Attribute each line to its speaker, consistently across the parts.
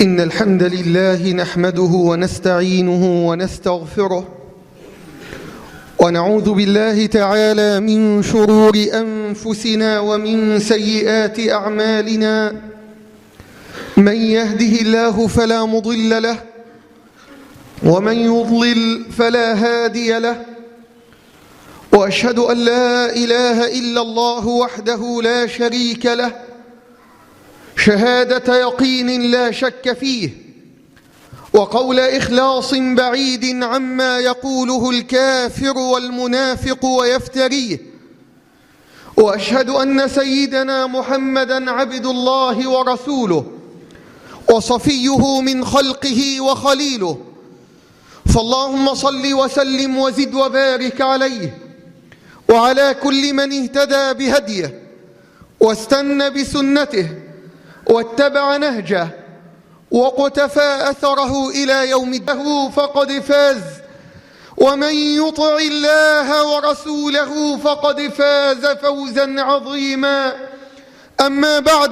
Speaker 1: إن الحمد لله نحمده ونستعينه ونستغفره ونعوذ بالله تعالى من شرور أنفسنا ومن سيئات أعمالنا. من يهده الله فلا مضل له ومن يضلل فلا هادي له، وأشهد أن لا إله إلا الله وحده لا شريك له شهادة يقين لا شك فيه، وقول إخلاص بعيد عما يقوله الكافر والمنافق ويفتريه. وأشهد أن سيدنا محمدًا عبد الله ورسوله وصفيه من خلقه وخليله، فاللهم صل وسلم وزد وبارك عليه وعلى كل من اهتدى بهديه واستنى بسنته واتبع نهجه وقتفى أثره إلى يوم الدين فقد فاز، ومن يطع الله ورسوله فقد فاز فوزا عظيما. أما بعد،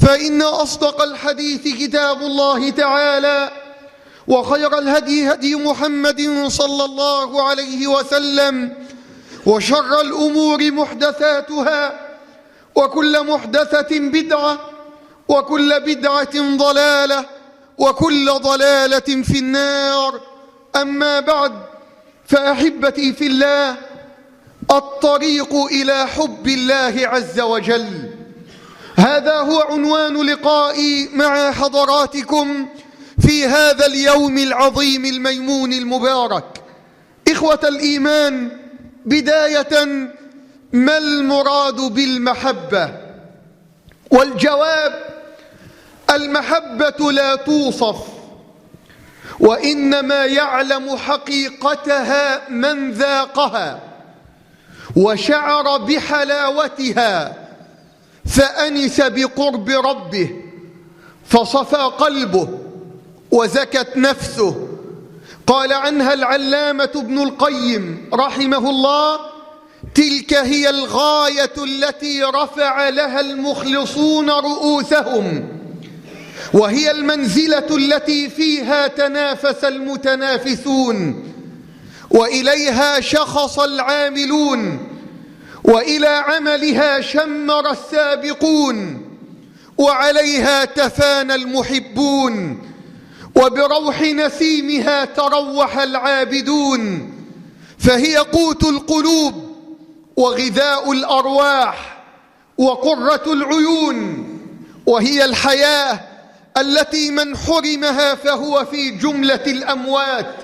Speaker 1: فإن أصدق الحديث كتاب الله تعالى، وخير الهدي هدي محمد صلى الله عليه وسلم، وشر الأمور محدثاتها، وكل محدثة بدعة، وكل بدعة ضلالة، وكل ضلالة في النار. أما بعد، فأحبتي في الله، الطريق إلى حب الله عز وجل، هذا هو عنوان لقائي مع حضراتكم في هذا اليوم العظيم الميمون المبارك. إخوة الإيمان، بداية، ما المراد بالمحبة؟ والجواب: المحبة لا توصف، وإنما يعلم حقيقتها من ذاقها وشعر بحلاوتها فأنس بقرب ربه فصفى قلبه وزكت نفسه. قال عنها العلامة ابن القيم رحمه الله: تلك هي الغاية التي رفع لها المخلصون رؤوسهم، وهي المنزلة التي فيها تنافس المتنافسون، وإليها شخص العاملون، وإلى عملها شمر السابقون، وعليها تفانى المحبون، وبروح نسيمها تروح العابدون، فهي قوت القلوب وغذاء الأرواح وقرة العيون، وهي الحياة التي من حرمها فهو في جملة الأموات،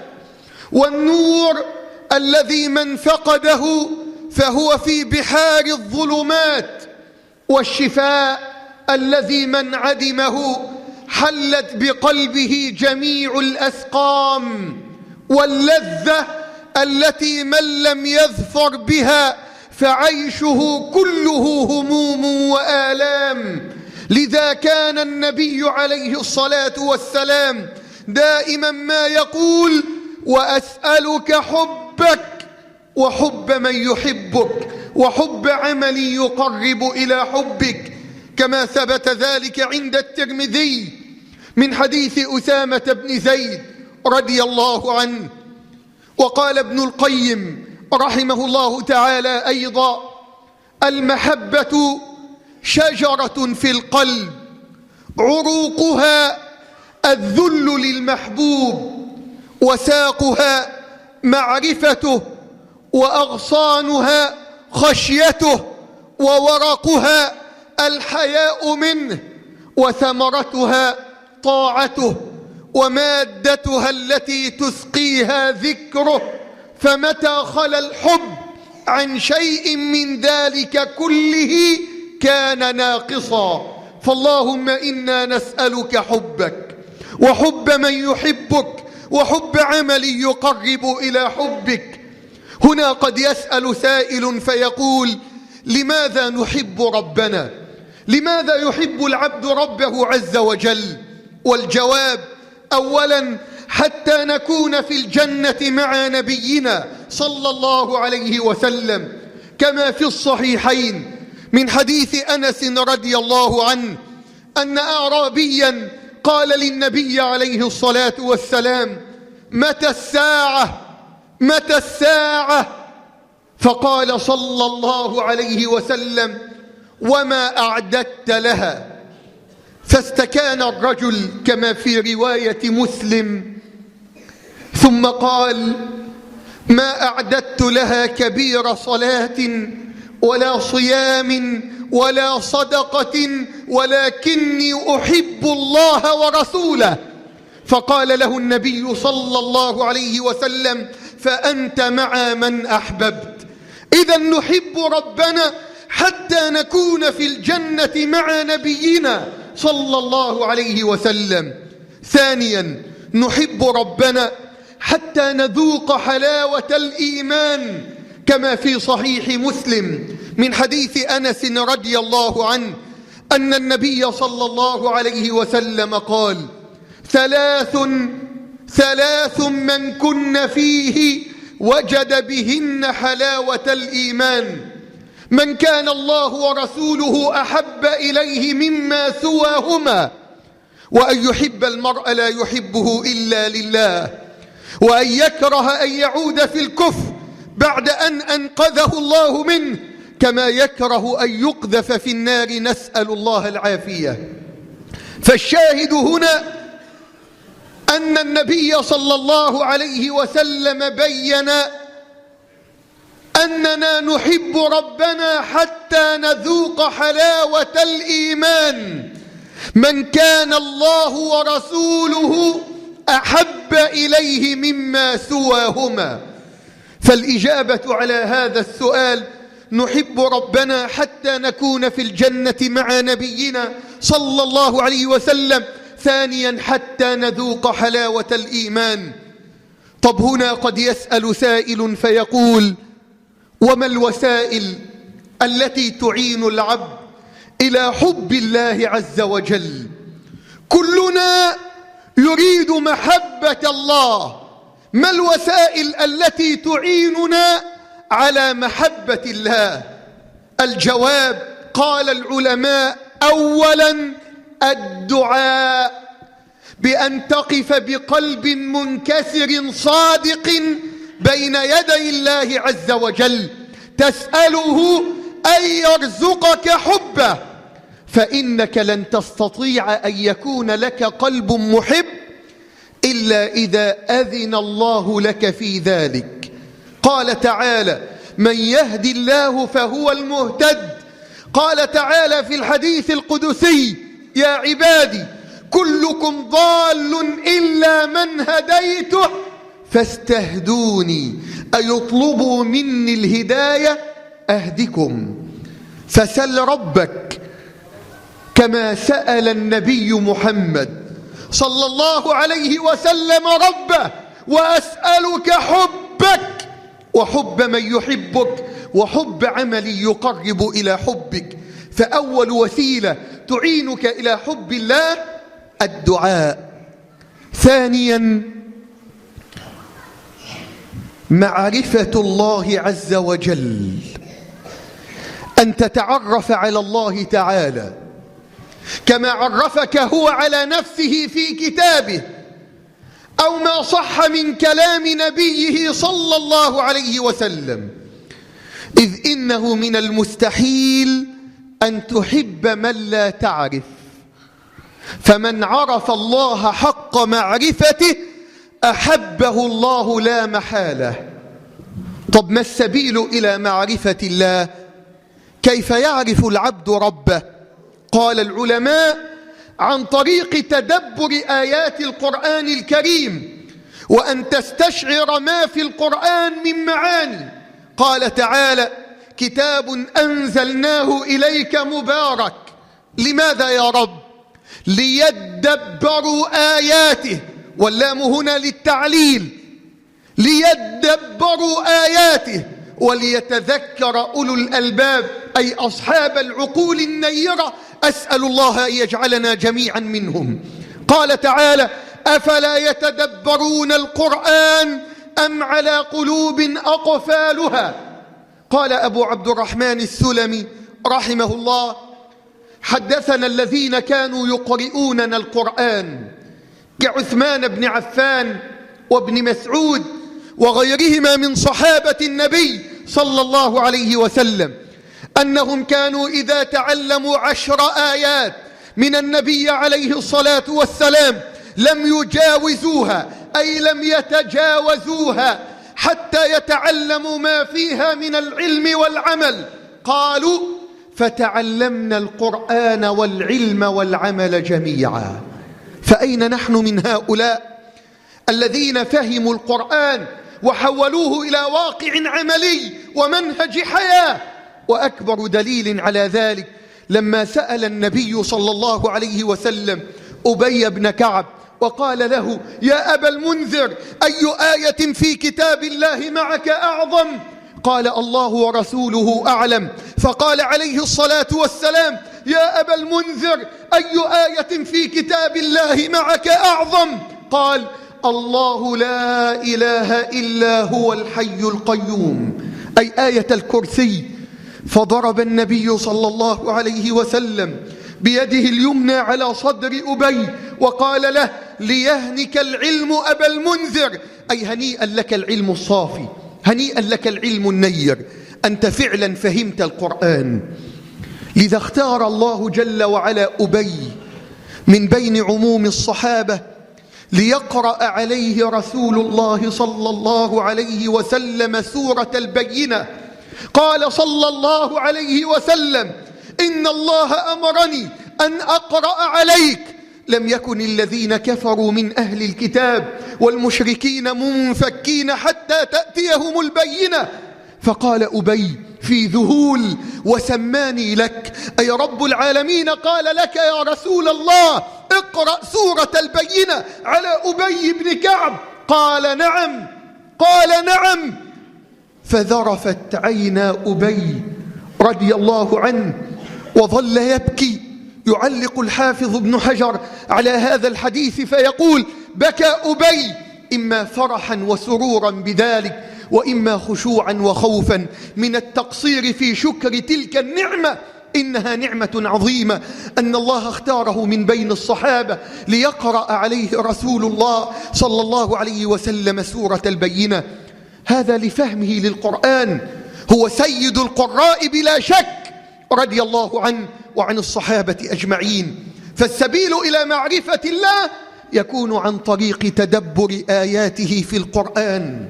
Speaker 1: والنور الذي من فقده فهو في بحار الظلمات، والشفاء الذي من عدمه حلت بقلبه جميع الأسقام، واللذة التي من لم يظفر بها فعيشه كله هموم وآلام. لذا كان النبي عليه الصلاة والسلام دائما ما يقول: وأسألك حبك وحب من يحبك وحب عمل يقرب إلى حبك، كما ثبت ذلك عند الترمذي من حديث أسامة بن زيد رضي الله عنه. وقال ابن القيم رحمه الله تعالى أيضا: المحبة شجرة في القلب، عروقها الذل للمحبوب، وساقها معرفته، وأغصانها خشيته، وورقها الحياء منه، وثمرتها طاعته، ومادتها التي تسقيها ذكره. فمتى خلا الحب عن شيء من ذلك كله كان ناقصا. فاللهم إنا نسألك حبك وحب من يحبك وحب عمل يقرب إلى حبك. هنا قد يسأل سائل فيقول: لماذا نحب ربنا؟ لماذا يحب العبد ربه عز وجل؟ والجواب: أولا، حتى نكون في الجنة مع نبينا صلى الله عليه وسلم، كما في الصحيحين من حديث أنس رضي الله عنه أن أعرابيا قال للنبي عليه الصلاة والسلام: متى الساعة؟ متى الساعة؟ فقال صلى الله عليه وسلم: وما أعددت لها؟ فاستكان الرجل كما في رواية مسلم، ثم قال: ما أعددت لها كبير صلاة ولا صيام ولا صدقة، ولكني أحب الله ورسوله. فقال له النبي صلى الله عليه وسلم: فأنت مع من أحببت. إذا نحب ربنا حتى نكون في الجنة مع نبينا صلى الله عليه وسلم. ثانيا، نحب ربنا حتى نذوق حلاوة الإيمان، كما في صحيح مسلم من حديث أنس رضي الله عنه أن النبي صلى الله عليه وسلم قال: ثلاث من كن فيه وجد بهن حلاوة الإيمان: من كان الله ورسوله أحب إليه مما سواهما، وأن يحب المرء لا يحبه إلا لله، وأن يكره أن يعود في الكفر بعد أن أنقذه الله منه، كما يكره أن يقذف في النار، نسأل الله العافية. فالشاهد هنا أن النبي صلى الله عليه وسلم بين أننا نحب ربنا حتى نذوق حلاوة الإيمان: من كان الله ورسوله أحب إليه مما سواهما. فالإجابة على هذا السؤال: نحب ربنا حتى نكون في الجنة مع نبينا صلى الله عليه وسلم. ثانيا، حتى نذوق حلاوة الإيمان. طب هنا قد يسأل سائل فيقول: وما الوسائل التي تعين العبد إلى حب الله عز وجل؟ كلنا يريد محبة الله. ما الوسائل التي تعيننا على محبة الله؟ الجواب: قال العلماء: أولا الدعاء، بأن تقف بقلب منكسر صادق بين يدي الله عز وجل تسأله أن يرزقك حبه، فإنك لن تستطيع أن يكون لك قلب محب إلا إذا أذن الله لك في ذلك. قال تعالى: من يهدي الله فهو المهتد. قال تعالى في الحديث القدسي: يا عبادي كلكم ضال إلا من هديته فاستهدوني، أي اطلبوا مني الهداية أهدكم. فسل ربك كما سأل النبي محمد صلى الله عليه وسلم ربه: وأسألك حبك وحب من يحبك وحب عمل يقرب إلى حبك. فأول وسيلة تعينك إلى حب الله الدعاء. ثانيا، معرفة الله عز وجل، أن تتعرف على الله تعالى كما عرفك هو على نفسه في كتابه، أو ما صح من كلام نبيه صلى الله عليه وسلم، إذ إنه من المستحيل أن تحب من لا تعرف. فمن عرف الله حق معرفته أحبه الله لا محالة. طب ما السبيل إلى معرفة الله؟ كيف يعرف العبد ربه؟ قال العلماء: عن طريق تدبر آيات القرآن الكريم، وأن تستشعر ما في القرآن من معاني. قال تعالى: كتاب أنزلناه إليك مبارك. لماذا يا رب؟ ليدبروا آياته، واللام هنا للتعليل، ليدبروا آياته وليتذكر أولو الألباب، أي أصحاب العقول النيرة. أسأل الله أن يجعلنا جميعا منهم. قال تعالى: أفلا يتدبرون القرآن أم على قلوب أقفالها. قال أبو عبد الرحمن السلمي رحمه الله: حدثنا الذين كانوا يقرؤوننا القرآن كعثمان بن عفان وابن مسعود وغيرهما من صحابة النبي صلى الله عليه وسلم أنهم كانوا إذا تعلموا 10 آيات من النبي عليه الصلاة والسلام لم يجاوزوها، أي لم يتجاوزوها حتى يتعلموا ما فيها من العلم والعمل. قالوا: فتعلمنا القرآن والعلم والعمل جميعا. فأين نحن من هؤلاء الذين فهموا القرآن وحولوه إلى واقع عملي ومنهج حياة؟ وأكبر دليل على ذلك لما سأل النبي صلى الله عليه وسلم أبي بن كعب وقال له: يا أبا المنذر، أي آية في كتاب الله معك أعظم؟ قال: الله ورسوله أعلم. فقال عليه الصلاة والسلام: يا أبا المنذر، أي آية في كتاب الله معك أعظم؟ قال: الله لا إله إلا هو الحي القيوم، أي آية الكرسي. فضرب النبي صلى الله عليه وسلم بيده اليمنى على صدر أبي وقال له: ليهنك العلم أبا المنذر، أي هنيئا لك العلم الصافي، هنيئا لك العلم النير، أنت فعلا فهمت القرآن. لذا اختار الله جل وعلا أبي من بين عموم الصحابة ليقرأ عليه رسول الله صلى الله عليه وسلم سورة البينة. قال صلى الله عليه وسلم: إن الله أمرني أن أقرأ عليك. لم يكن الذين كفروا من أهل الكتاب والمشركين منفكين حتى تأتيهم البينة. فقال أبي في ذهول: وسماني لك، أي رب العالمين قال لك يا رسول الله اقرأ سورة البينة على أبي بن كعب. قال: نعم. قال: نعم. فذرفت عينا أبي رضي الله عنه وظل يبكي. يعلق الحافظ ابن حجر على هذا الحديث فيقول: بكى أبي إما فرحا وسرورا بذلك، وإما خشوعا وخوفا من التقصير في شكر تلك النعمة. إنها نعمة عظيمة أن الله اختاره من بين الصحابة ليقرأ عليه رسول الله صلى الله عليه وسلم سورة البينة. هذا لفهمه للقرآن، هو سيد القراء بلا شك رضي الله عنه وعن الصحابة أجمعين. فالسبيل إلى معرفة الله يكون عن طريق تدبر آياته في القرآن.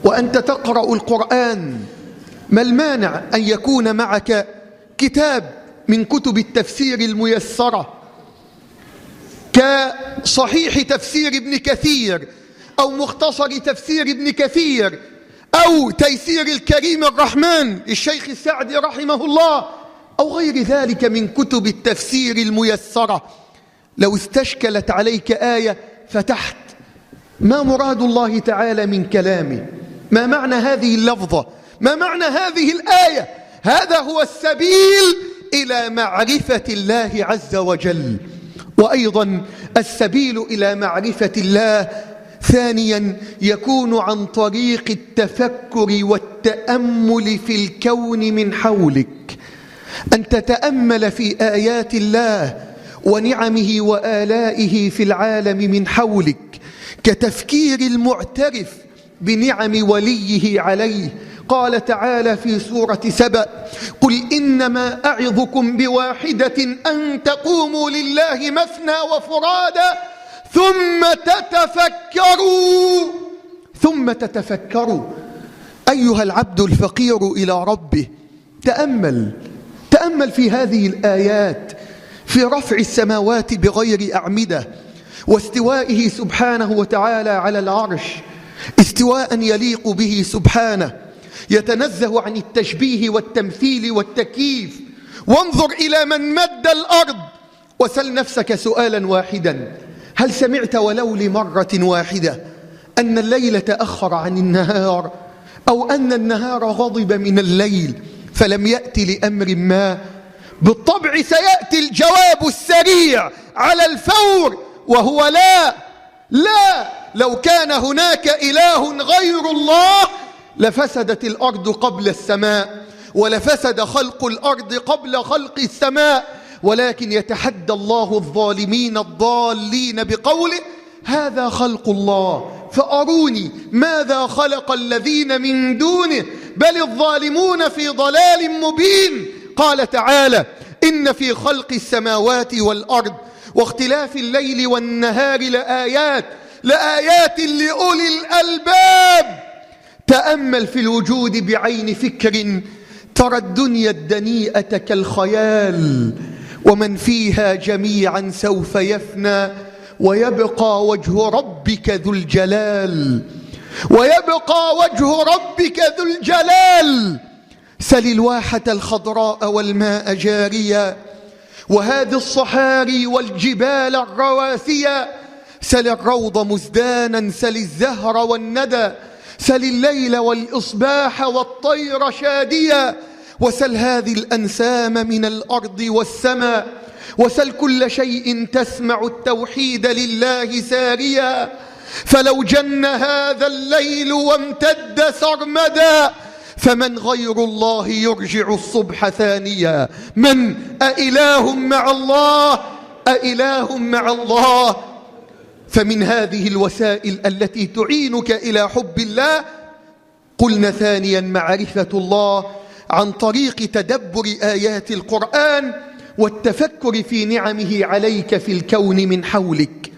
Speaker 1: وأنت تقرأ القرآن، ما المانع أن يكون معك كتاب من كتب التفسير الميسرة كصحيح تفسير ابن كثير أو مختصر تفسير ابن كثير أو تيسير الكريم الرحمن للشيخ السعدي رحمه الله أو غير ذلك من كتب التفسير الميسرة. لو استشكلت عليك آية فتحت: ما مراد الله تعالى من كلامه؟ ما معنى هذه اللفظة؟ ما معنى هذه الآية؟ هذا هو السبيل إلى معرفة الله عز وجل. وأيضا السبيل إلى معرفة الله ثانيا يكون عن طريق التفكر والتأمل في الكون من حولك، أن تتأمل في آيات الله ونعمه وآلائه في العالم من حولك، كتفكير المعترف بنعم وليه عليه. قال تعالى في سورة سبأ: قل إنما أعظكم بواحدة أن تقوموا لله مثنى وفرادا ثم تتفكروا أيها العبد الفقير إلى ربه. تأمل في هذه الآيات في رفع السماوات بغير أعمدة، واستوائه سبحانه وتعالى على العرش استواء يليق به سبحانه، يتنزه عن التشبيه والتمثيل والتكييف. وانظر إلى من مد الأرض وسل نفسك سؤالا واحدا: هل سمعت ولو لمرة واحدة أن الليل تأخر عن النهار، أو أن النهار غضب من الليل فلم يأتي لأمر ما؟ بالطبع سيأتي الجواب السريع على الفور، وهو لا. لو كان هناك إله غير الله لفسدت الأرض قبل السماء، ولفسد خلق الأرض قبل خلق السماء، ولكن يتحدى الله الظالمين الضالين بقوله: هذا خلق الله فأروني ماذا خلق الذين من دونه بل الظالمون في ضلال مبين. قال تعالى: إن في خلق السماوات والأرض واختلاف الليل والنهار لآيات لأولي الألباب. تأمل في الوجود بعين فكر، ترى الدنيا الدنيئة كالخيال، ومن فيها جميعا سوف يفنى، ويبقى وجه ربك ذو الجلال، ويبقى وجه ربك ذو الجلال. سل الواحة الخضراء والماء جاريا، وهذه الصحاري والجبال الرواسيا. سل الروض مزدانا، سل الزهر والندى، سل الليل والإصباح والطير شاديا، وسل هذه الأنسام من الأرض والسماء، وسل كل شيء تسمع التوحيد لله ساريا. فلو جن هذا الليل وامتد سرمدا، فمن غير الله يرجع الصبح ثانيا؟ من أإله مع الله؟ أإله مع الله؟ فمن هذه الوسائل التي تعينك إلى حب الله، قلنا ثانيا معرفة الله عن طريق تدبر آيات القرآن والتفكر في نعمه عليك في الكون من حولك.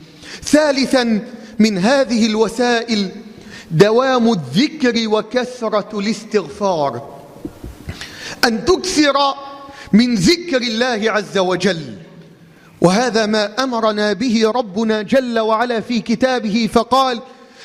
Speaker 1: ثالثا من هذه الوسائل دوام الذكر وكثرة الاستغفار، أن تكثر من ذكر الله عز وجل، وهذا ما أمرنا به ربنا جل وعلا في كتابه، فقال: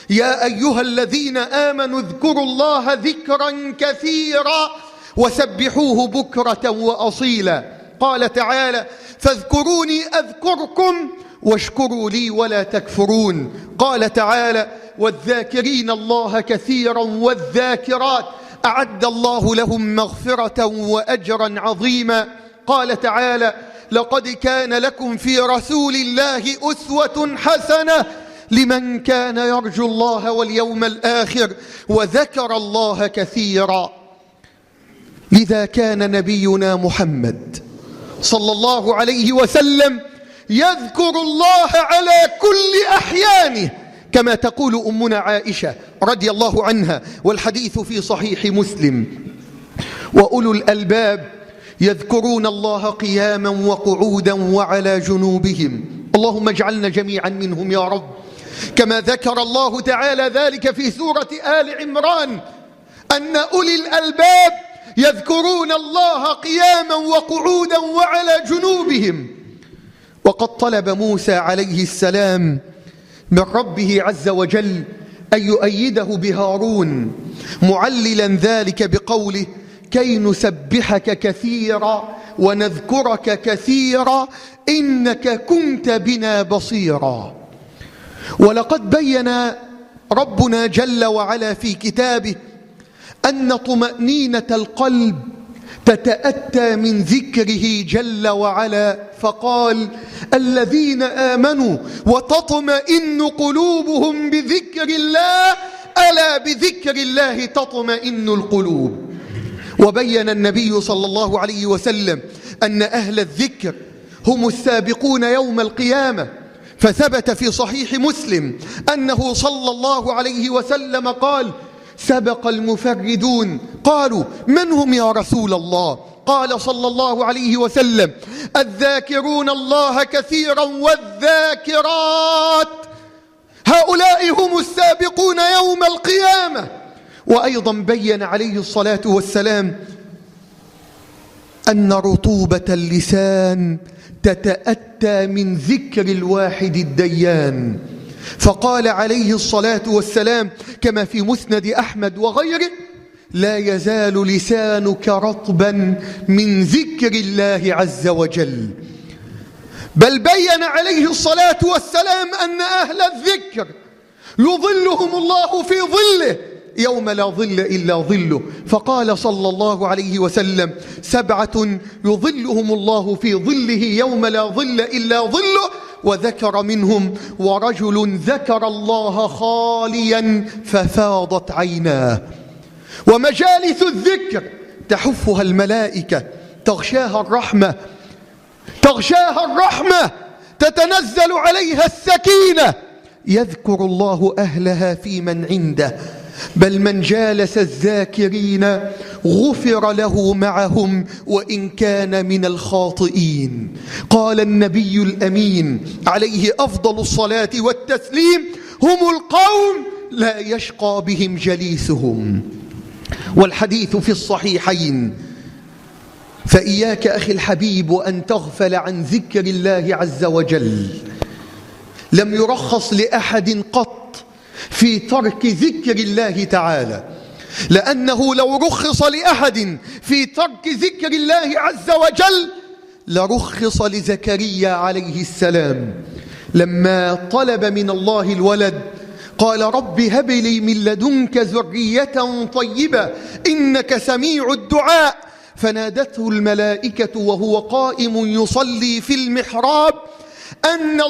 Speaker 1: يا أيها الذين آمنوا اذكروا الله ذكرا كثيرا وسبحوه بكرة وأصيلا. قال تعالى: فاذكروني أذكركم واشكروا لي ولا تكفرون. قال تعالى: والذاكرين الله كثيرا والذاكرات أعد الله لهم مغفرة وأجرا عظيما. قال تعالى: لقد كان لكم في رسول الله أسوة حسنة لمن كان يرجو الله واليوم الآخر وذكر الله كثيرا. لذا كان نبينا محمد صلى الله عليه وسلم يذكر الله على كل أحيانه، كما تقول أمنا عائشة رضي الله عنها، والحديث في صحيح مسلم: وأولو الألباب يذكرون الله قياما وقعودا وعلى جنوبهم. اللهم اجعلنا جميعا منهم يا رب. كما ذكر الله تعالى ذلك في سورة آل عمران أن أولي الألباب يذكرون الله قياما وقعودا وعلى جنوبهم. وقد طلب موسى عليه السلام من ربه عز وجل أن يؤيده بهارون، معللا ذلك بقوله: كي نسبحك كثيرا ونذكرك كثيرا إنك كنت بنا بصيرا. ولقد بين ربنا جل وعلا في كتابه أن طمأنينة القلب تتأتى من ذكره جل وعلا، فقال: الذين آمنوا وتطمئن قلوبهم بذكر الله، ألا بذكر الله تطمئن القلوب. وبين النبي صلى الله عليه وسلم أن أهل الذكر هم السابقون يوم القيامة، فثبت في صحيح مسلم أنه صلى الله عليه وسلم قال: سبق المفردون. قالوا: من هم يا رسول الله؟ قال صلى الله عليه وسلم: الذاكرون الله كثيرا والذاكرات، هؤلاء هم السابقون يوم القيامة. وأيضا بين عليه الصلاة والسلام أن رطوبة اللسان تتأتى من ذكر الواحد الديان، فقال عليه الصلاة والسلام كما في مسند أحمد وغيره: لا يزال لسانك رطبا من ذكر الله عز وجل. بل بين عليه الصلاة والسلام أن أهل الذكر يظلهم الله في ظله يوم لا ظل إلا ظله، فقال صلى الله عليه وسلم: 7 يظلهم الله في ظله يوم لا ظل إلا ظله، وذكر منهم: ورجل ذكر الله خاليا ففاضت عيناه. ومجالس الذكر تحفها الملائكة، تغشاها الرحمة، تغشاها الرحمة، تتنزل عليها السكينة، يذكر الله أهلها في من عنده، بل من جالس الذاكرين غفر له معهم وإن كان من الخاطئين. قال النبي الأمين عليه أفضل الصلاة والتسليم: هم القوم لا يشقى بهم جليسهم. والحديث في الصحيحين. فإياك أخي الحبيب أن تغفل عن ذكر الله عز وجل. لم يرخص لأحد قط في ترك ذكر الله تعالى، لأنه لو رخص لأحد في ترك ذكر الله عز وجل لرخص لزكريا عليه السلام لما طلب من الله الولد، قال: رب هب لي من لدنك ذرية طيبة إنك سميع الدعاء. فنادته الملائكة وهو قائم يصلي في المحراب: أن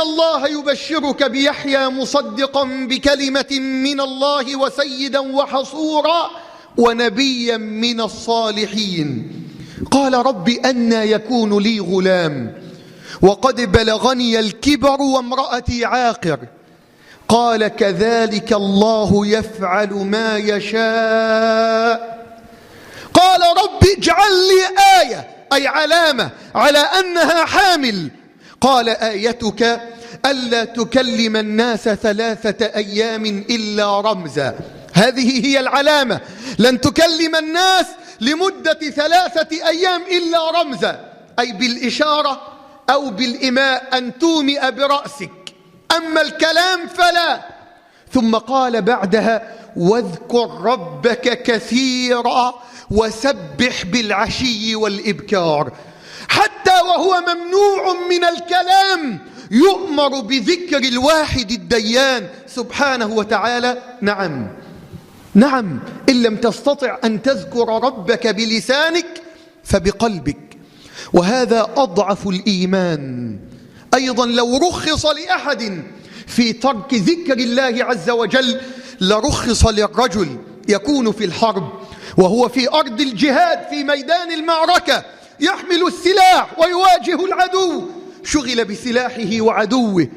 Speaker 1: الله يبشرك بيحيى مصدقا بكلمة من الله وسيدا وحصورا ونبيا من الصالحين. قال: رب أنى يكون لي غلام وقد بلغني الكبر وامرأتي عاقر. قال: كذلك الله يفعل ما يشاء. قال: رب اجعل لي آية، أي علامة على أنها حامل. قال: آيتك ألا تكلم الناس 3 أيام إلا رمزا. هذه هي العلامة، لن تكلم الناس لمدة 3 أيام إلا رمزا، أي بالإشارة أو بالإيماء أن تومئ برأسك، أما الكلام فلا. ثم قال بعدها: واذكر ربك كثيرا وسبح بالعشي والإبكار. حتى وهو ممنوع من الكلام يؤمر بذكر الواحد الديان سبحانه وتعالى. نعم، إن لم تستطع أن تذكر ربك بلسانك فبقلبك، وهذا أضعف الإيمان. أيضا لو رخص لأحد في ترك ذكر الله عز وجل لرخص للرجل يكون في الحرب وهو في أرض الجهاد في ميدان المعركة يحمل السلاح ويواجه العدو، شغل بسلاحه وعدوه،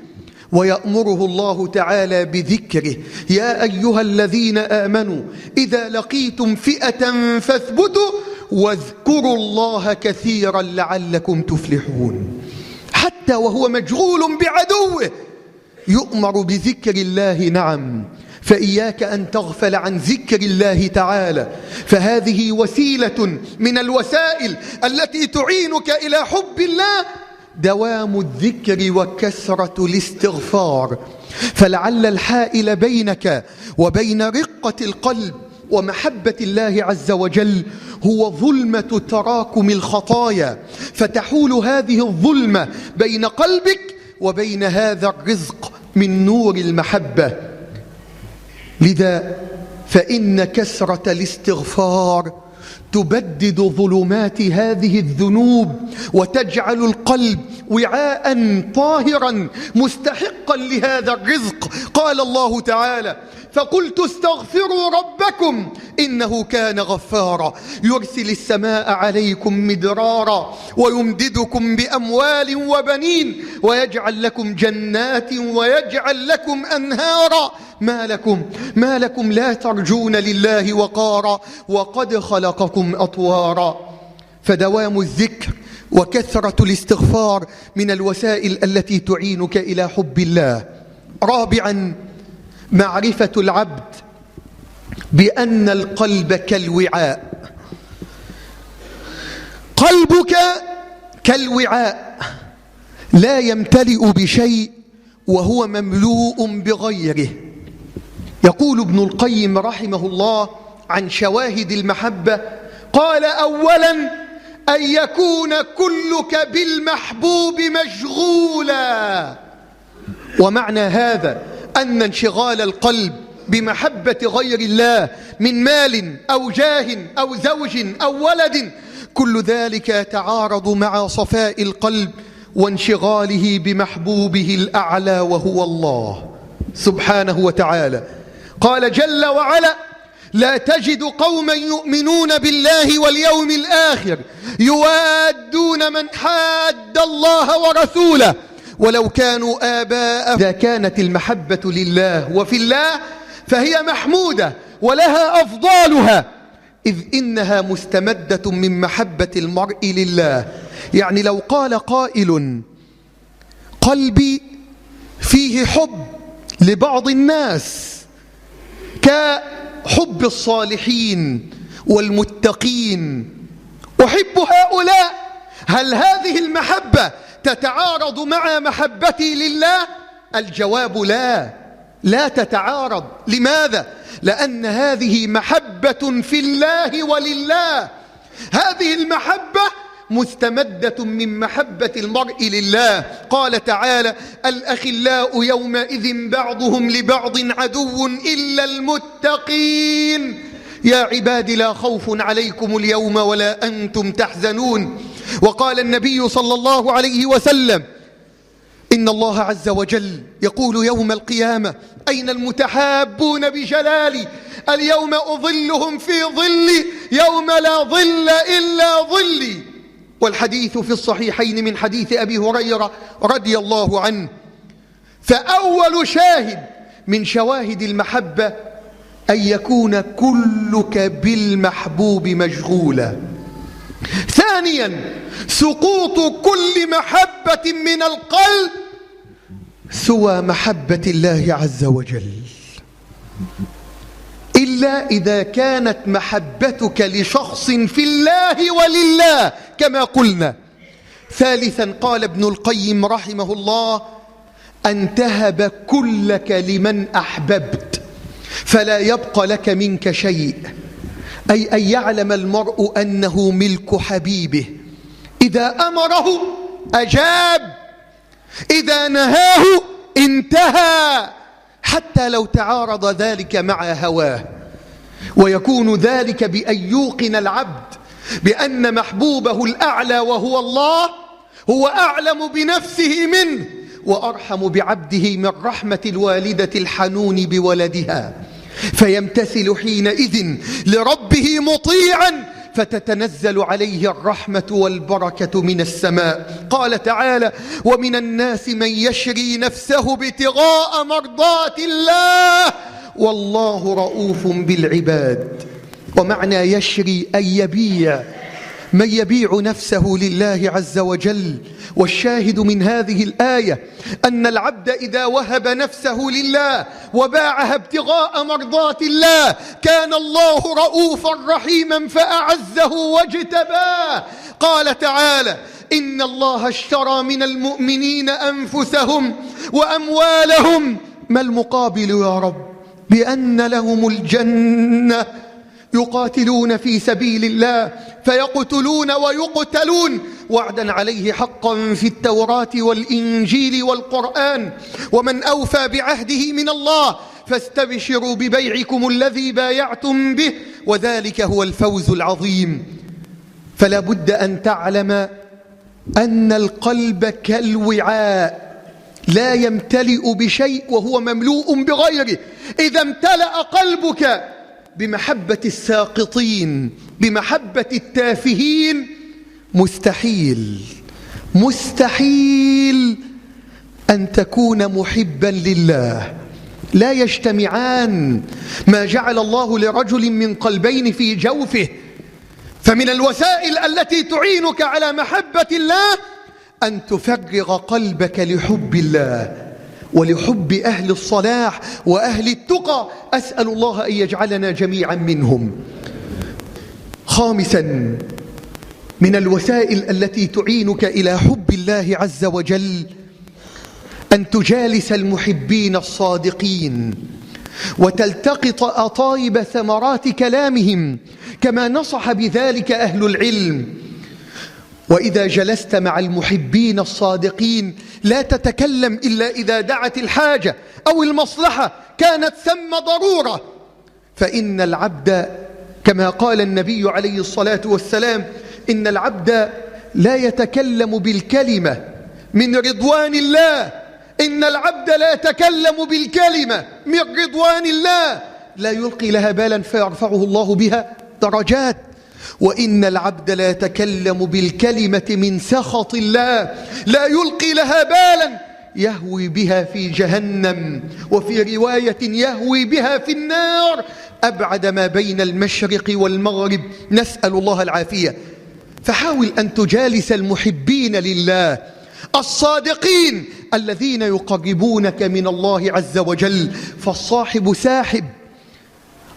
Speaker 1: ويأمره الله تعالى بذكره: يا أيها الذين آمنوا إذا لقيتم فئة فاثبتوا واذكروا الله كثيرا لعلكم تفلحون. حتى وهو مشغول بعدوه يؤمر بذكر الله. نعم، فإياك أن تغفل عن ذكر الله تعالى، فهذه وسيلة من الوسائل التي تعينك إلى حب الله، دوام الذكر وكثرة الاستغفار. فلعل الحائل بينك وبين رقة القلب ومحبة الله عز وجل هو ظلمة تراكم الخطايا، فتحول هذه الظلمة بين قلبك وبين هذا الرزق من نور المحبة. لذا فإن كثرة الاستغفار تبدد ظلمات هذه الذنوب وتجعل القلب وعاء طاهرا مستحقا لهذا الرزق. قال الله تعالى: فقلت استغفروا ربكم إنه كان غفارا يرسل السماء عليكم مدرارا ويمددكم بأموال وبنين ويجعل لكم جنات ويجعل لكم أنهارا ما لكم لا ترجون لله وقارا وقد خلقكم أطوارا. فدوام الذكر وكثرة الاستغفار من الوسائل التي تعينك إلى حب الله. رابعا، معرفة العبد بأن القلب كالوعاء. قلبك كالوعاء لا يمتلئ بشيء وهو مملوء بغيره. يقول ابن القيم رحمه الله عن شواهد المحبة، قال: أولا أن يكون كلك بالمحبوب مشغولا. ومعنى هذا أن انشغال القلب بمحبة غير الله من مال أو جاه أو زوج أو ولد، كل ذلك يتعارض مع صفاء القلب وانشغاله بمحبوبه الأعلى وهو الله سبحانه وتعالى. قال جل وعلا: لا تجد قوما يؤمنون بالله واليوم الآخر يوادون من حاد الله ورسوله ولو كانوا آباءهم. إذا كانت المحبة لله وفي الله فهي محمودة ولها أفضالها، إذ إنها مستمدة من محبة المرء لله. يعني لو قال قائل قلبي فيه حب لبعض الناس كحب الصالحين والمتقين، أحب هؤلاء، هل هذه المحبة تتعارض مع محبتي لله؟ الجواب لا، لا تتعارض. لماذا؟ لأن هذه محبة في الله ولله، هذه المحبة مستمدة من محبة المرء لله. قال تعالى: الأخلاء يومئذ بعضهم لبعض عدو إلا المتقين يا عباد لا خوف عليكم اليوم ولا أنتم تحزنون. وقال النبي صلى الله عليه وسلم: إن الله عز وجل يقول يوم القيامة: أين المتحابون بجلالي؟ اليوم أظلهم في ظلي يوم لا ظل إلا ظلي. والحديث في الصحيحين من حديث أبي هريرة رضي الله عنه. فأول شاهد من شواهد المحبة أن يكون كلك بالمحبوب مشغولا. ثانيا، سقوط كل محبة من القلب سوى محبة الله عز وجل، إلا إذا كانت محبتك لشخص في الله ولله كما قلنا. ثالثا، قال ابن القيم رحمه الله: أن تهب كلك لمن أحببت فلا يبقى لك منك شيء، أي أن يعلم المرء أنه ملك حبيبه، إذا أمره أجاب، إذا نهاه انتهى، حتى لو تعارض ذلك مع هواه. ويكون ذلك بأن يوقن العبد بأن محبوبه الأعلى وهو الله هو أعلم بنفسه منه وأرحم بعبده من رحمة الوالدة الحنون بولدها، فيمتثل حينئذ لربه مطيعا فتتنزل عليه الرحمة والبركة من السماء. قال تعالى: ومن الناس من يشري نفسه ابتغاء مرضات الله والله رؤوف بالعباد. ومعنى يشري أن يبيع، من يبيع نفسه لله عز وجل. والشاهد من هذه الآية أن العبد إذا وهب نفسه لله وباعها ابتغاء مرضات الله كان الله رؤوفا رحيما فأعزه واجتباه. قال تعالى: إن الله اشترى من المؤمنين أنفسهم وأموالهم. ما المقابل يا رب؟ بأن لهم الجنة، يقاتلون في سبيل الله فيقتلون ويقتلون وعدا عليه حقا في التوراة والإنجيل والقرآن، ومن أوفى بعهده من الله فاستبشروا ببيعكم الذي بايعتم به وذلك هو الفوز العظيم. فلا بد أن تعلم أن القلب كالوعاء لا يمتلئ بشيء وهو مملوء بغيره. إذا امتلأ قلبك بمحبة الساقطين، بمحبة التافهين، مستحيل أن تكون محبا لله. لا يجتمعان. ما جعل الله لرجل من قلبين في جوفه. فمن الوسائل التي تعينك على محبة الله أن تفرغ قلبك لحب الله ولحب أهل الصلاح وأهل التقى. أسأل الله أن يجعلنا جميعا منهم. خامسا، من الوسائل التي تعينك إلى حب الله عز وجل أن تجالس المحبين الصادقين وتلتقط أطايب ثمرات كلامهم كما نصح بذلك أهل العلم. وإذا جلست مع المحبين الصادقين لا تتكلم إلا إذا دعت الحاجة أو المصلحة كانت ثم ضرورة. فإن العبد كما قال النبي عليه الصلاة والسلام: إن العبد لا يتكلم بالكلمة من رضوان الله، إن العبد لا يتكلم بالكلمة من رضوان الله لا يلقي لها بالا فيرفعه الله بها درجات. وإن العبد لا يتكلم بالكلمة من سخط الله لا يلقي لها بالا يهوي بها في جهنم، وفي رواية يهوي بها في النار أبعد ما بين المشرق والمغرب، نسأل الله العافية. فحاول أن تجالس المحبين لله الصادقين الذين يقربونك من الله عز وجل، فالصاحب ساحب،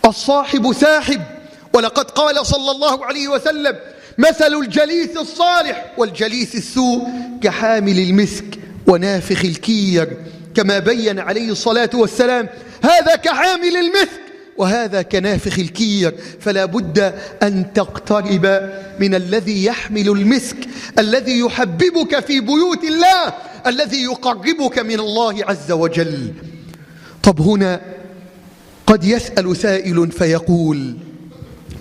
Speaker 1: الصاحب ساحب. ولقد قال صلى الله عليه وسلم: مثل الجليس الصالح والجليس السوء كحامل المسك ونافخ الكير، كما بين عليه الصلاة والسلام: هذا كحامل المسك وهذا كنافخ الكير. فلا بد أن تقترب من الذي يحمل المسك، الذي يحببك في بيوت الله، الذي يقربك من الله عز وجل. طب هنا قد يسأل سائل فيقول: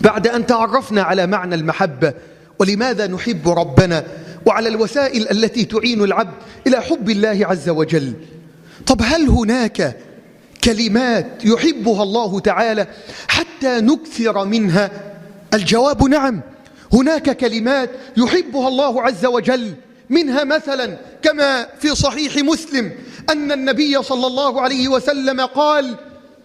Speaker 1: بعد أن تعرفنا على معنى المحبة ولماذا نحب ربنا وعلى الوسائل التي تعين العبد إلى حب الله عز وجل، طب هل هناك كلمات يحبها الله تعالى حتى نكثر منها؟ الجواب نعم، هناك كلمات يحبها الله عز وجل، منها مثلا كما في صحيح مسلم أن النبي صلى الله عليه وسلم قال: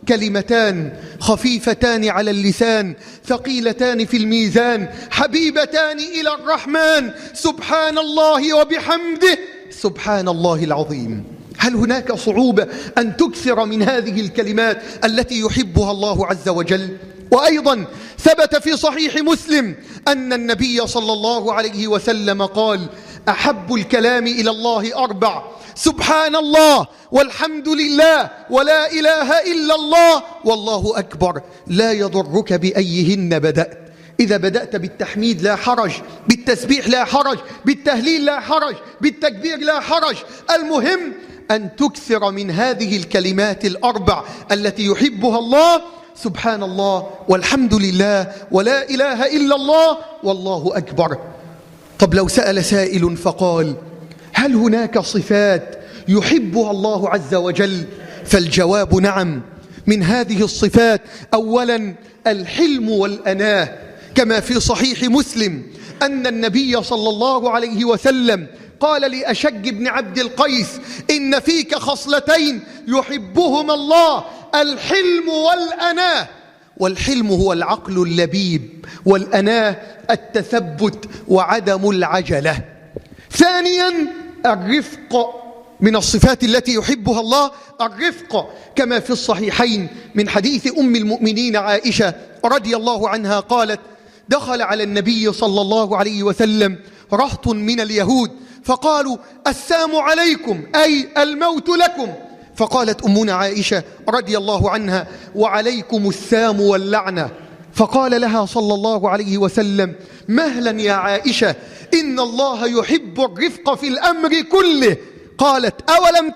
Speaker 1: كلمتان خفيفتان على اللسان ثقيلتان في الميزان حبيبتان إلى الرحمن سبحان الله وبحمده سبحان الله العظيم. هل هناك صعوبة أن تكثر من هذه الكلمات التي يحبها الله عز وجل؟ وأيضا ثبت في صحيح مسلم أن النبي صلى الله عليه وسلم قال: أحب الكلام إلى الله أربع: سبحان الله والحمد لله ولا إله إلا الله والله أكبر، لا يضرك بأيهن بدأت. إذا بدأت بالتحميد لا حرج، بالتسبيح لا حرج، بالتهليل لا حرج، بالتكبير لا حرج، المهم أن تكثر من هذه الكلمات الأربع التي يحبها الله: سبحان الله والحمد لله ولا إله إلا الله والله أكبر. طب لو سأل سائل فقال: هل هناك صفات يحبها الله عز وجل؟ فالجواب نعم. من هذه الصفات أولا الحلم والأناة، كما في صحيح مسلم أن النبي صلى الله عليه وسلم قال لأشج بن عبد القيس: إن فيك خصلتين يحبهما الله: الحلم والأناة. والحلم هو العقل اللبيب، والأناة التثبت وعدم العجلة. ثانيا الرفق، من الصفات التي يحبها الله الرفق، كما في الصحيحين من حديث أم المؤمنين عائشة رضي الله عنها قالت: دخل على النبي صلى الله عليه وسلم رهط من اليهود فقالوا: السام عليكم، أي الموت لكم. فقالت أمنا عائشة رضي الله عنها: وعليكم السام واللعنة. فقال لها صلى الله عليه وسلم: مهلا يا عائشة، إن الله يحب الرفق في الأمر كله. قالت: أولم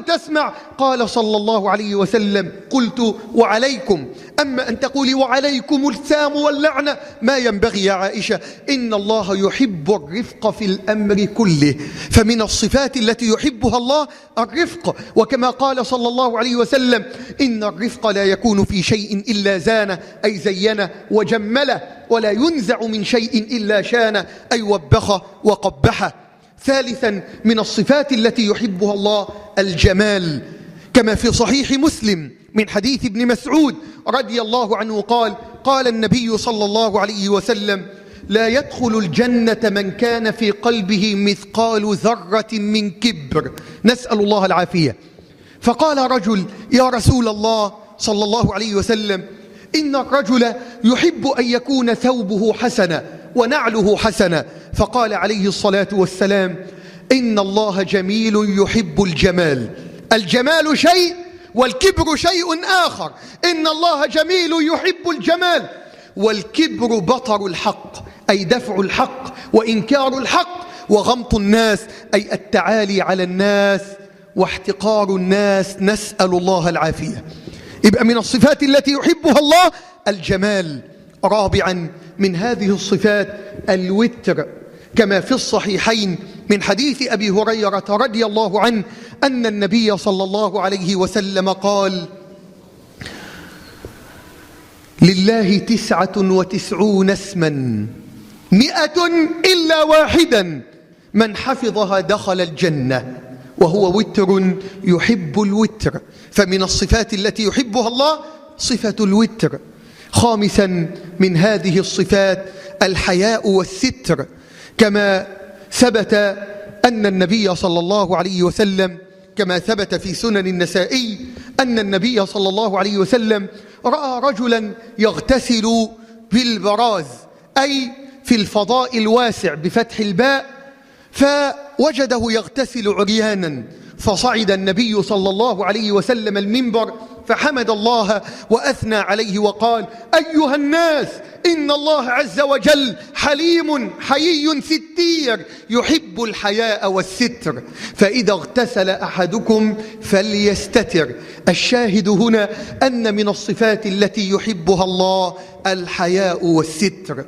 Speaker 1: تسمع؟ قال صلى الله عليه وسلم: قلت وعليكم، أما أن تقولي وعليكم السام واللعنة ما ينبغي يا عائشة، إن الله يحب الرفق في الأمر كله. فمن الصفات التي يحبها الله الرفق، وكما قال صلى الله عليه وسلم: إن الرفق لا يكون في شيء إلا زانه، أي زينه وجمله، ولا ينزع من شيء إلا شانه، أي وبخه وقبحه. ثالثا من الصفات التي يحبها الله الجمال، كما في صحيح مسلم من حديث ابن مسعود رضي الله عنه قال: قال النبي صلى الله عليه وسلم: لا يدخل الجنة من كان في قلبه مثقال ذرة من كبر، نسأل الله العافية. فقال رجل: يا رسول الله صلى الله عليه وسلم، إن الرجل يحب أن يكون ثوبه حسنا ونعله حسنا. فقال عليه الصلاة والسلام: إن الله جميل يحب الجمال. الجمال شيء والكبر شيء آخر. إن الله جميل يحب الجمال، والكبر بطر الحق، أي دفع الحق وإنكار الحق، وغمط الناس، أي التعالي على الناس واحتقار الناس، نسأل الله العافية. يبقى من الصفات التي يحبها الله الجمال. رابعا من هذه الصفات الوتر، كما في الصحيحين من حديث أبي هريرة رضي الله عنه أن النبي صلى الله عليه وسلم قال: لله 99 اسما 100 إلا واحدا من حفظها دخل الجنة، وهو وتر يحب الوتر. فمن الصفات التي يحبها الله صفة الوتر. خامسا من هذه الصفات الحياء والستر، كما ثبت أن النبي صلى الله عليه وسلم كما ثبت في سنن النسائي أن النبي صلى الله عليه وسلم رأى رجلا يغتسل بالبراز، أي في الفضاء الواسع بفتح الباء، فوجده يغتسل عريانا، فصعد النبي صلى الله عليه وسلم المنبر فحمد الله وأثنى عليه وقال: أيها الناس، إن الله عز وجل حليم حيي ستير يحب الحياء والستر، فإذا اغتسل أحدكم فليستتر. الشاهد هنا أن من الصفات التي يحبها الله الحياء والستر.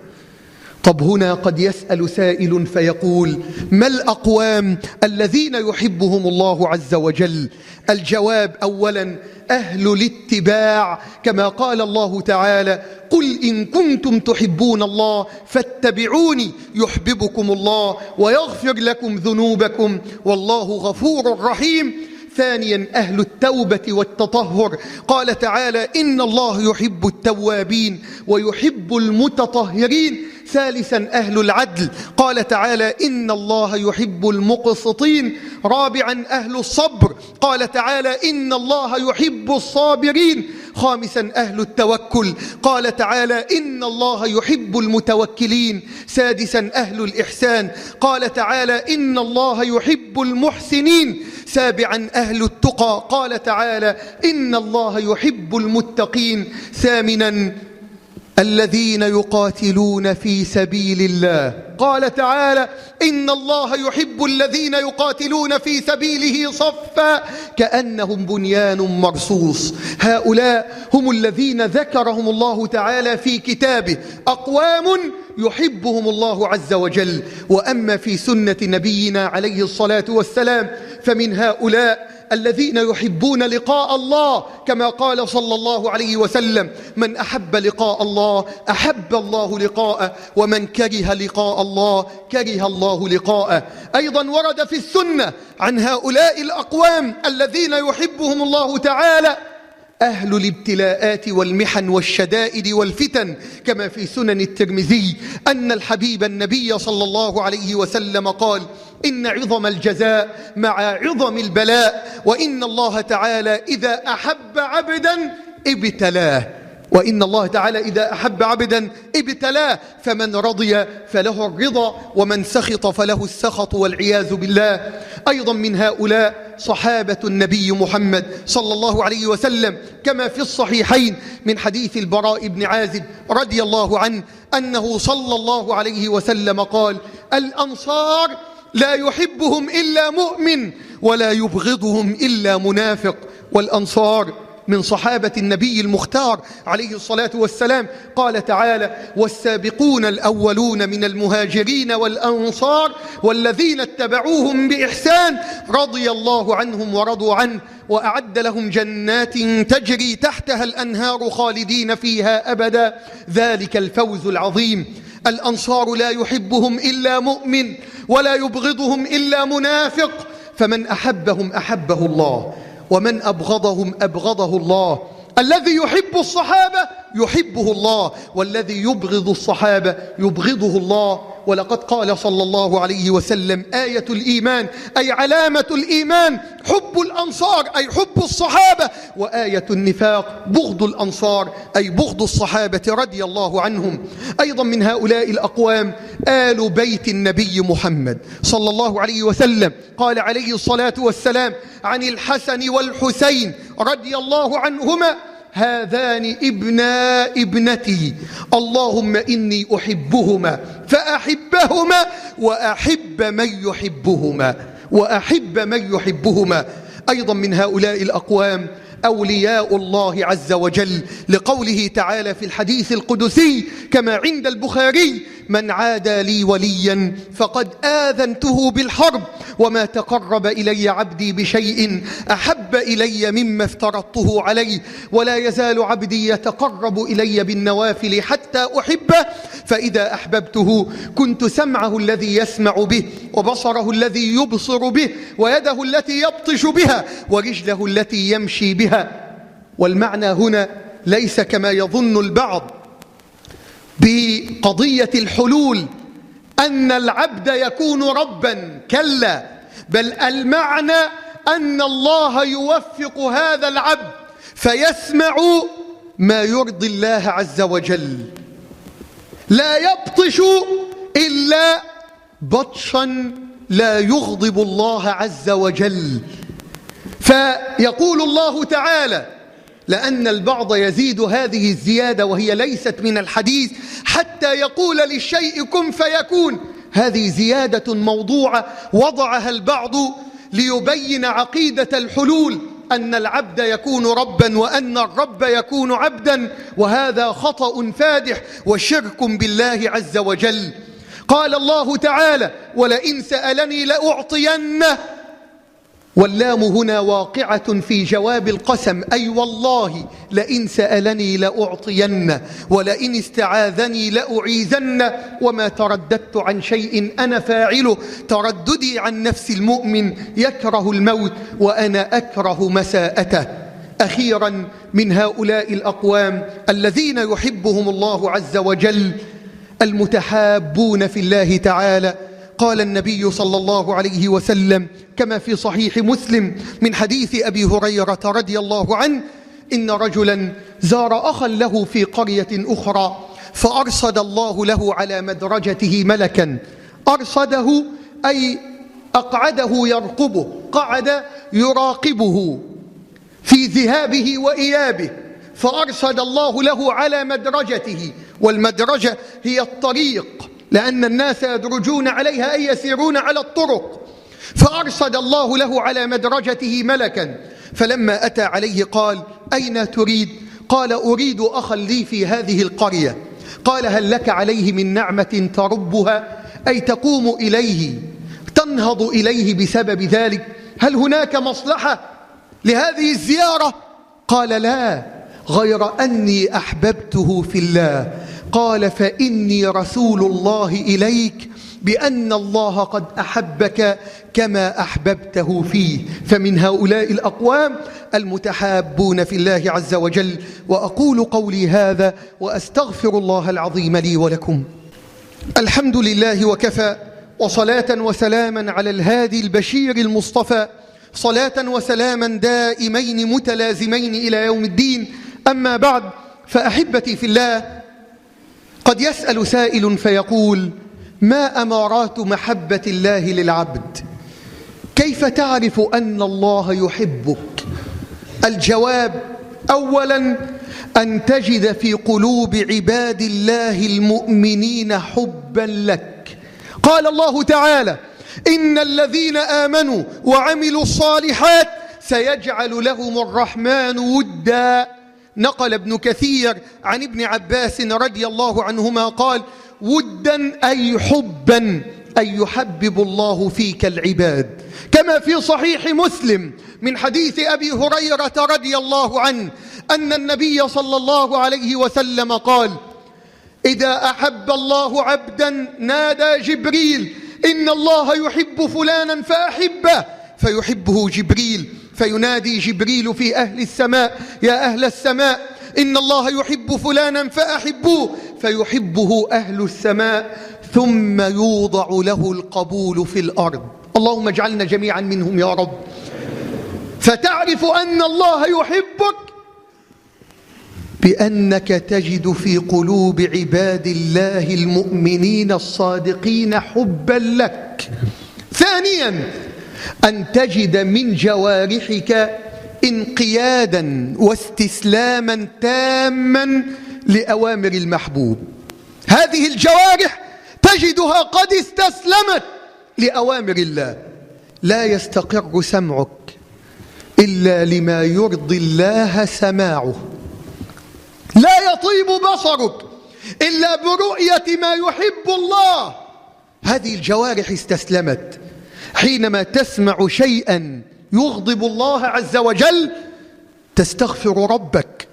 Speaker 1: طب هنا قد يسأل سائل فيقول: ما الأقوام الذين يحبهم الله عز وجل؟ الجواب: أولا أهل الاتباع، كما قال الله تعالى: قل إن كنتم تحبون الله فاتبعوني يحببكم الله ويغفر لكم ذنوبكم والله غفور رحيم. ثانيا أهل التوبة والتطهر، قال تعالى: إن الله يحب التوابين ويحب المتطهرين. ثالثا أهل العدل، قال تعالى: إن الله يحب المقسطين. رابعا أهل الصبر، قال تعالى: إن الله يحب الصابرين. خامسا أهل التوكل، قال تعالى: إن الله يحب المتوكلين. سادسا أهل الإحسان، قال تعالى: إن الله يحب المحسنين. سابعا أهل التقى، قال تعالى: إن الله يحب المتقين. ثامنا الذين يقاتلون في سبيل الله، قال تعالى: إن الله يحب الذين يقاتلون في سبيله صفا كأنهم بنيان مرصوص. هؤلاء هم الذين ذكرهم الله تعالى في كتابه، أقوام يحبهم الله عز وجل. وأما في سنة نبينا عليه الصلاة والسلام فمن هؤلاء الذين يحبون لقاء الله، كما قال صلى الله عليه وسلم: من أحب لقاء الله أحب الله لقاءه، ومن كره لقاء الله كره الله لقاءه. أيضا ورد في السنة عن هؤلاء الأقوام الذين يحبهم الله تعالى أهل الابتلاءات والمحن والشدائد والفتن، كما في سنن الترمذي أن الحبيب النبي صلى الله عليه وسلم قال: إن عظم الجزاء مع عظم البلاء، وإن الله تعالى إذا أحب عبدا ابتلاه، وإن الله تعالى إذا أحب عبدا ابتلاه، فمن رضي فله الرضا ومن سخط فله السخط والعياذ بالله. أيضا من هؤلاء صحابة النبي محمد صلى الله عليه وسلم، كما في الصحيحين من حديث البراء بن عازب رضي الله عنه أنه صلى الله عليه وسلم قال: الأنصار لا يحبهم إلا مؤمن ولا يبغضهم إلا منافق. والأنصار من صحابة النبي المختار عليه الصلاة والسلام. قال تعالى: والسابقون الأولون من المهاجرين والأنصار والذين اتبعوهم بإحسان رضي الله عنهم ورضوا عنه وأعد لهم جنات تجري تحتها الأنهار خالدين فيها أبدا، ذلك الفوز العظيم. الأنصار لا يحبهم إلا مؤمن ولا يبغضهم إلا منافق، فمن أحبهم أحبه الله ومن أبغضهم أبغضه الله. الذي يحب الصحابة يحبه الله، والذي يبغض الصحابة يبغضه الله. ولقد قال صلى الله عليه وسلم: آية الإيمان أي علامة الإيمان حب الأنصار أي حب الصحابة، وآية النفاق بغض الأنصار أي بغض الصحابة رضي الله عنهم. أيضا من هؤلاء الأقوام آل بيت النبي محمد صلى الله عليه وسلم. قال عليه الصلاة والسلام عن الحسن والحسين رضي الله عنهما: هذان ابنا ابنتي، اللهم إني أحبهما فأحبهما وأحب من يحبهما أيضا من هؤلاء الأقوام أولياء الله عز وجل، لقوله تعالى في الحديث القدسي كما عند البخاري: من عادى لي وليا فقد آذنته بالحرب وما تقرب إلي عبدي بشيء أحب إلي مما افترضته عليه، ولا يزال عبدي يتقرب إلي بالنوافل حتى أحبه، فإذا أحببته كنت سمعه الذي يسمع به، وبصره الذي يبصر به، ويده التي يبطش بها، ورجله التي يمشي بها. والمعنى هنا ليس كما يظن البعض بقضية الحلول أن العبد يكون ربا، كلا، بل المعنى أن الله يوفق هذا العبد فيسمع ما يرضي الله عز وجل، لا يبطش إلا بطشا لا يغضب الله عز وجل. فيقول الله تعالى، لأن البعض يزيد هذه الزيادة وهي ليست من الحديث حتى يقول للشيء كن فيكون، هذه زيادة موضوعة وضعها البعض ليبين عقيدة الحلول، أن العبد يكون ربا وأن الرب يكون عبدا، وهذا خطأ فادح وشرك بالله عز وجل. قال الله تعالى ولئن سألني لأعطينه، واللام هنا واقعة في جواب القسم، أي والله لئن سألني لأعطينه، ولئن استعاذني لأعيذنه، وما ترددت عن شيء أنا فاعله، ترددي عن نفس المؤمن يكره الموت وأنا أكره مساءته. أخيرا من هؤلاء الأقوام الذين يحبهم الله عز وجل المتحابون في الله تعالى، قال النبي صلى الله عليه وسلم كما في صحيح مسلم من حديث أبي هريرة رضي الله عنه: إن رجلا زار أخا له في قرية أخرى، فأرصد الله له على مدرجته ملكا. أرصده أي أقعده يرقبه، قعد يراقبه في ذهابه وإيابه، فأرصد الله له على مدرجته، والمدرجة هي الطريق، لأن الناس يدرجون عليها أي يسيرون على الطرق. فأرصد الله له على مدرجته ملكا، فلما أتى عليه قال: أين تريد؟ قال: أريد أخا لي في هذه القرية. قال: هل لك عليه من نعمة تربها، أي تقوم إليه تنهض إليه بسبب ذلك؟ هل هناك مصلحة لهذه الزيارة؟ قال: لا، غير أني أحببته في الله. قال: فإني رسول الله إليك بأن الله قد أحبك كما أحببته فيه. فمن هؤلاء الأقوام المتحابون في الله عز وجل. وأقول قولي هذا وأستغفر الله العظيم لي ولكم. الحمد لله وكفى، وصلاة وسلاما على الهادي البشير المصطفى، صلاة وسلاما دائمين متلازمين إلى يوم الدين. أما بعد، فأحبتي في الله، قد يسأل سائل فيقول: ما أمارات محبة الله للعبد؟ كيف تعرف أن الله يحبك؟ الجواب: أولا، أن تجد في قلوب عباد الله المؤمنين حبا لك. قال الله تعالى: إن الذين آمنوا وعملوا الصالحات سيجعل لهم الرحمن ودا. نقل ابن كثير عن ابن عباس رضي الله عنهما قال: ودا أي حبا، أي يحبب الله فيك العباد. كما في صحيح مسلم من حديث أبي هريرة رضي الله عنه أن النبي صلى الله عليه وسلم قال: إذا أحب الله عبدا نادى جبريل: إن الله يحب فلانا فأحبه، فيحبه جبريل، فينادي جبريل في أهل السماء: يا أهل السماء، إن الله يحب فلانا فأحبوه، فيحبه أهل السماء، ثم يوضع له القبول في الأرض. اللهم اجعلنا جميعا منهم يا رب. فتعرف أن الله يحبك بأنك تجد في قلوب عباد الله المؤمنين الصادقين حبا لك. ثانيا، أن تجد من جوارحك انقيادا واستسلاما تاما لأوامر المحبوب. هذه الجوارح تجدها قد استسلمت لأوامر الله. لا يستقر سمعك إلا لما يرضي الله سماعه، لا يطيب بصرك إلا برؤية ما يحب الله. هذه الجوارح استسلمت. حينما تسمع شيئا يغضب الله عز وجل تستغفر ربك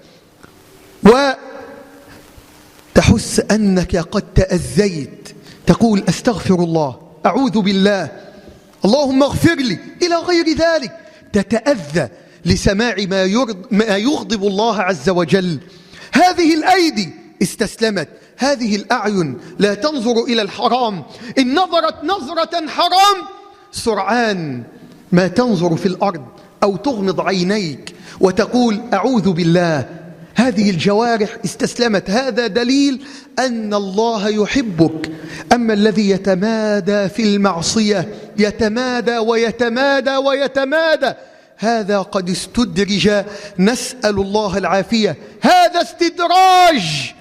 Speaker 1: وتحس أنك قد تأذيت، تقول أستغفر الله، أعوذ بالله، اللهم اغفر لي، إلى غير ذلك. تتأذى لسماع ما يغضب الله عز وجل. هذه الأيدي استسلمت، هذه الأعين لا تنظر إلى الحرام، إن نظرت نظرة حرام سرعان ما تنظر في الأرض أو تغمض عينيك وتقول أعوذ بالله. هذه الجوارح استسلمت. هذا دليل أن الله يحبك. أما الذي يتمادى في المعصية، يتمادى ويتمادى ويتمادى، هذا قد استدرج، نسأل الله العافية. هذا استدراج،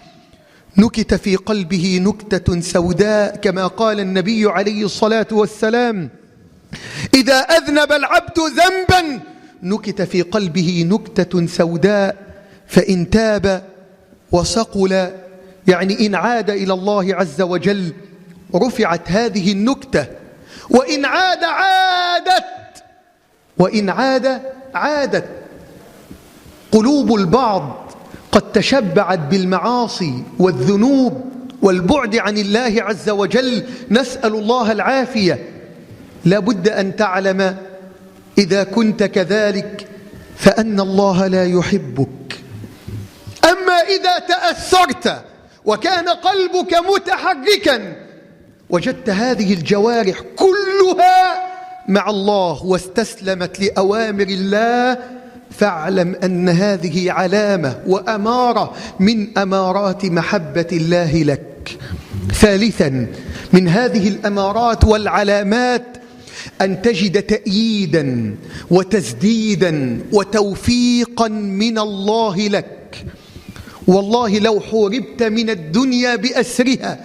Speaker 1: نكت في قلبه نكتة سوداء، كما قال النبي عليه الصلاة والسلام: إذا أذنب العبد ذنبا نكت في قلبه نكتة سوداء، فإن تاب وصقل، يعني إن عاد إلى الله عز وجل رفعت هذه النكتة، وإن عاد عادت، وإن عاد عادت. قلوب البعض قد تشبعت بالمعاصي والذنوب والبعد عن الله عز وجل، نسأل الله العافية. لا بد أن تعلم إذا كنت كذلك فأن الله لا يحبك. أما إذا تأثرت وكان قلبك متحركا، وجدت هذه الجوارح كلها مع الله واستسلمت لأوامر الله، فاعلم أن هذه علامة وأمارة من أمارات محبة الله لك. ثالثا من هذه الأمارات والعلامات أن تجد تأييدا وتسديدا وتوفيقا من الله لك. والله لو حوربت من الدنيا بأسرها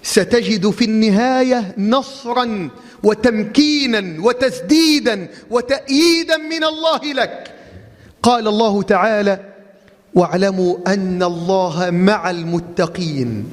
Speaker 1: ستجد في النهاية نصرا وتمكينا وتسديدا وتأييدا من الله لك. قال الله تعالى: واعلموا أن الله مع المتقين.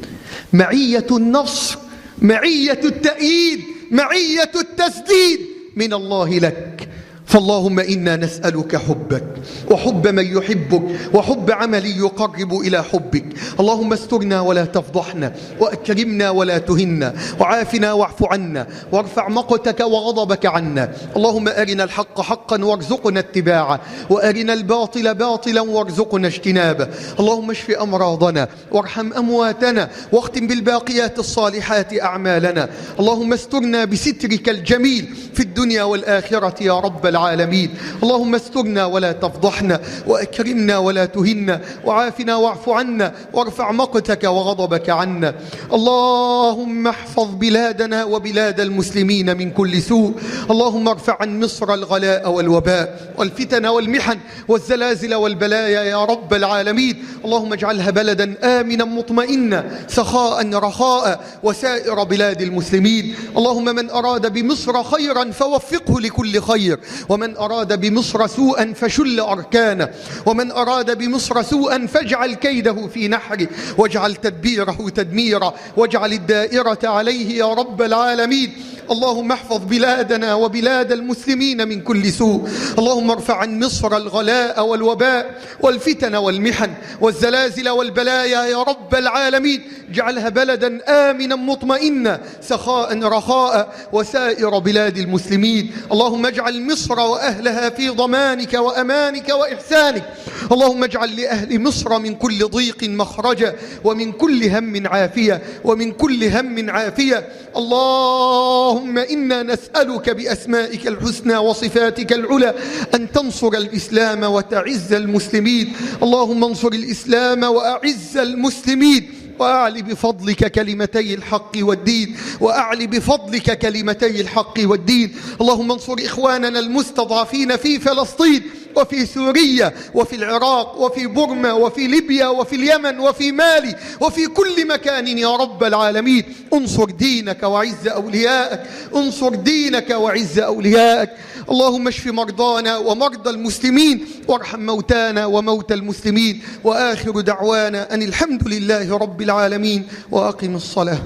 Speaker 1: معية النصر، معية التأييد، معية التسديد من الله لك. فاللهم إنا نسألك حبك وحب من يحبك وحب عمل يقرب إلى حبك. اللهم استرنا ولا تفضحنا، وأكرمنا ولا تهنا، وعافنا واعف عنا، وارفع مقتك وغضبك عنا. اللهم أرنا الحق حقا وارزقنا اتباعه، وأرنا الباطل باطلا وارزقنا اجتنابه. اللهم اشف أمراضنا وارحم أمواتنا، واختم بالباقيات الصالحات أعمالنا. اللهم استرنا بسترك الجميل في الدنيا والآخرة يا رب العالمين. اللهم استرنا ولا تفضحنا، وأكرمنا ولا تهنا، وعافنا واعف عنا، وارفع مقتك وغضبك عنا. اللهم احفظ بلادنا وبلاد المسلمين من كل سوء. اللهم ارفع عن مصر الغلاء والوباء والفتن والمحن والزلازل والبلايا يا رب العالمين. اللهم اجعلها بلدا آمنا مطمئنا سخاء رخاء، وسائر بلاد المسلمين. اللهم من أراد بمصر خيرا فوفقه لكل خير، ومن أراد بمصر سوءا فشل أركانه، ومن أراد بمصر سوءا فاجعل كيده في نحره، واجعل تدبيره تدميرا، واجعل الدائرة عليه يا رب العالمين. اللهم احفظ بلادنا وبلاد المسلمين من كل سوء. اللهم ارفع عن مصر الغلاء والوباء والفتن والمحن والزلازل والبلايا يا رب العالمين. اجعلها بلدا آمنا مطمئنا سخاء رخاء، وسائر بلاد المسلمين. اللهم اجعل مصر وأهلها في ضمانك وأمانك وإحسانك. اللهم اجعل لأهل مصر من كل ضيق مخرجا، ومن كل هم عافية، ومن كل هم عافية. اللهم إنا نسألك بأسمائك الحسنى وصفاتك العلى أن تنصر الإسلام وتعز المسلمين. اللهم انصر الإسلام وأعز المسلمين، وأعلي بفضلك كلمتي الحق والدين، وأعلي بفضلك كلمتي الحق والدين. اللهم انصر إخواننا المستضعفين في فلسطين وفي سوريا وفي العراق وفي بورما وفي ليبيا وفي اليمن وفي مالي وفي كل مكان يا رب العالمين. انصر دينك وعز أوليائك، انصر دينك وعز أوليائك. اللهم اشف مرضانا ومرضى المسلمين، وارحم موتانا وموتى المسلمين. وآخر دعوانا أن الحمد لله رب العالمين، وأقم الصلاة.